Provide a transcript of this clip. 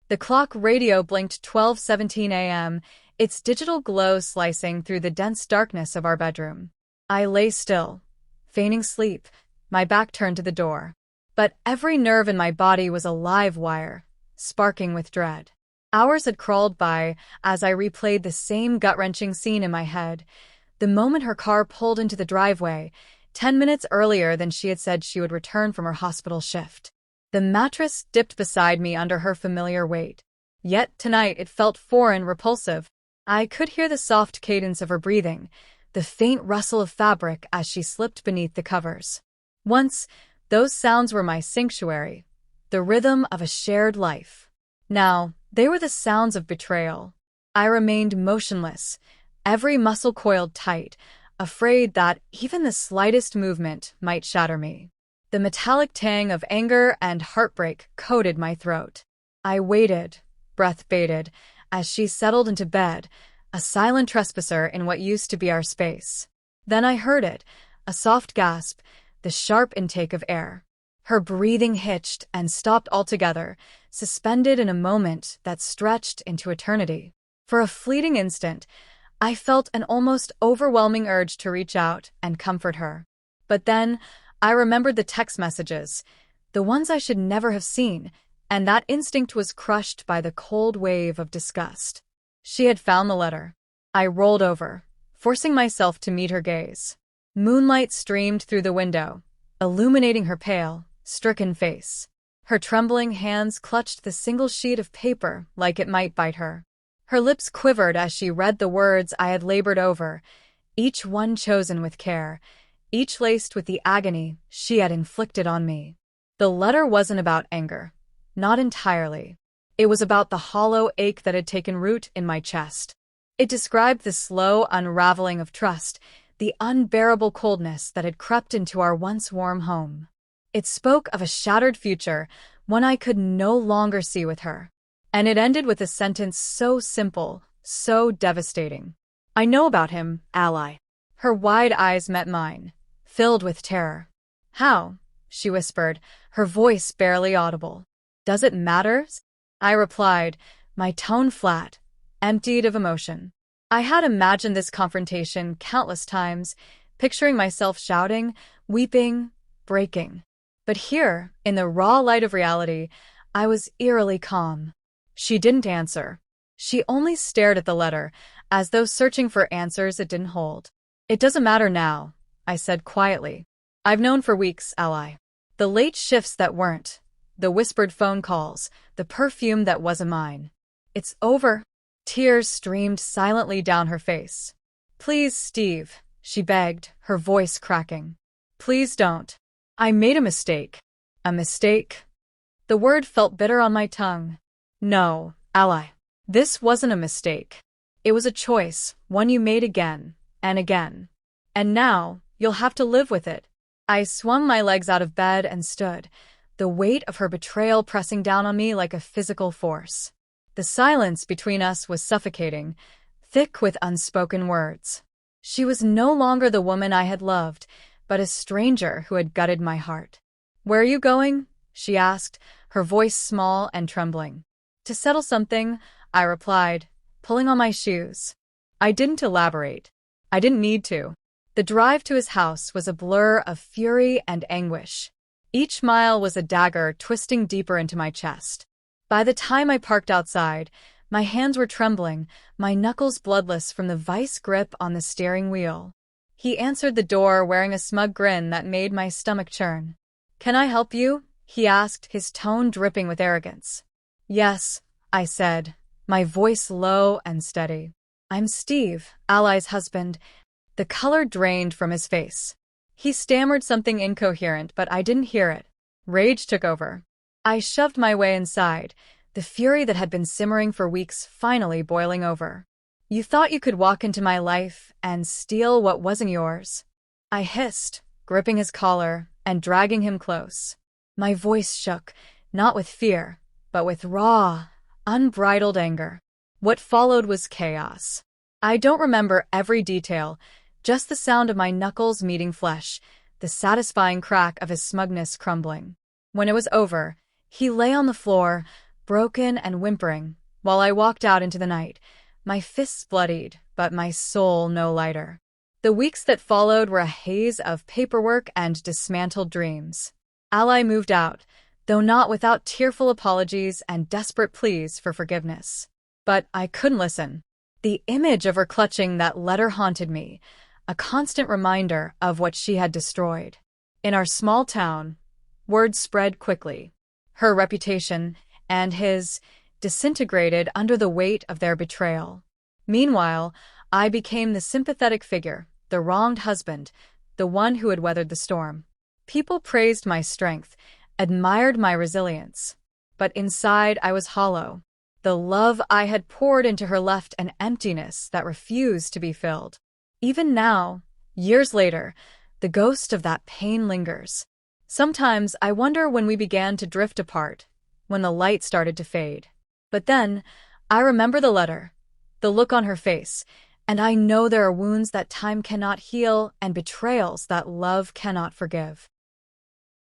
The clock radio blinked 12:17 a.m., its digital glow slicing through the dense darkness of our bedroom. I lay still, feigning sleep, my back turned to the door. But every nerve in my body was a live wire, sparking with dread. Hours had crawled by as I replayed the same gut-wrenching scene in my head. The moment her car pulled into the driveway, 10 minutes earlier than she had said she would return from her hospital shift. The mattress dipped beside me under her familiar weight. Yet tonight it felt foreign, repulsive. I could hear the soft cadence of her breathing, the faint rustle of fabric as she slipped beneath the covers. Once, those sounds were my sanctuary, the rhythm of a shared life. Now, they were the sounds of betrayal. I remained motionless, every muscle coiled tight, afraid that even the slightest movement might shatter me. The metallic tang of anger and heartbreak coated my throat. I waited, breath bated, as she settled into bed, a silent trespasser in what used to be our space. Then I heard it, a soft gasp, the sharp intake of air. Her breathing hitched and stopped altogether, suspended in a moment that stretched into eternity. For a fleeting instant, I felt an almost overwhelming urge to reach out and comfort her. But then, I remembered the text messages, the ones I should never have seen, and that instinct was crushed by the cold wave of disgust. She had found the letter. I rolled over, forcing myself to meet her gaze. Moonlight streamed through the window, illuminating her pale, stricken face. Her trembling hands clutched the single sheet of paper like it might bite her. Her lips quivered as she read the words I had labored over, each one chosen with care, each laced with the agony she had inflicted on me. The letter wasn't about anger. Not entirely. It was about the hollow ache that had taken root in my chest. It described the slow unraveling of trust, the unbearable coldness that had crept into our once warm home. It spoke of a shattered future, one I could no longer see with her. And it ended with a sentence so simple, so devastating. I know about him, ally. Her wide eyes met mine, filled with terror. How? She whispered, her voice barely audible. Does it matter? I replied, my tone flat, emptied of emotion. I had imagined this confrontation countless times, picturing myself shouting, weeping, breaking. But here, in the raw light of reality, I was eerily calm. She didn't answer. She only stared at the letter, as though searching for answers it didn't hold. It doesn't matter now, I said quietly. I've known for weeks, ally. The late shifts that weren't, the whispered phone calls, the perfume that wasn't mine. It's over. Tears streamed silently down her face. Please, Steve, she begged, her voice cracking. Please don't. I made a mistake. A mistake? The word felt bitter on my tongue. No, ally. This wasn't a mistake. It was a choice, one you made again, and again. And now, you'll have to live with it. I swung my legs out of bed and stood, the weight of her betrayal pressing down on me like a physical force. The silence between us was suffocating, thick with unspoken words. She was no longer the woman I had loved, but a stranger who had gutted my heart. Where are you going? She asked, her voice small and trembling. To settle something, I replied, pulling on my shoes. I didn't elaborate. I didn't need to. The drive to his house was a blur of fury and anguish. Each mile was a dagger twisting deeper into my chest. By the time I parked outside, my hands were trembling, my knuckles bloodless from the vice grip on the steering wheel. He answered the door wearing a smug grin that made my stomach churn. Can I help you? He asked, his tone dripping with arrogance. Yes, I said, my voice low and steady. I'm Steve, Ally's husband. The color drained from his face. He stammered something incoherent, but I didn't hear it. Rage took over. I shoved my way inside, the fury that had been simmering for weeks finally boiling over. You thought you could walk into my life and steal what wasn't yours? I hissed, gripping his collar and dragging him close. My voice shook, not with fear, but with raw, unbridled anger. What followed was chaos. I don't remember every detail, just the sound of my knuckles meeting flesh, the satisfying crack of his smugness crumbling. When it was over, he lay on the floor, broken and whimpering, while I walked out into the night, my fists bloodied, but my soul no lighter. The weeks that followed were a haze of paperwork and dismantled dreams. Ally moved out, though not without tearful apologies and desperate pleas for forgiveness. But I couldn't listen. The image of her clutching that letter haunted me, a constant reminder of what she had destroyed. In our small town, word spread quickly. Her reputation and his disintegrated under the weight of their betrayal. Meanwhile, I became the sympathetic figure, the wronged husband, the one who had weathered the storm. People praised my strength, admired my resilience. But inside I was hollow. The love I had poured into her left an emptiness that refused to be filled. Even now, years later, the ghost of that pain lingers. Sometimes I wonder when we began to drift apart, when the light started to fade. But then, I remember the letter, the look on her face, and I know there are wounds that time cannot heal and betrayals that love cannot forgive.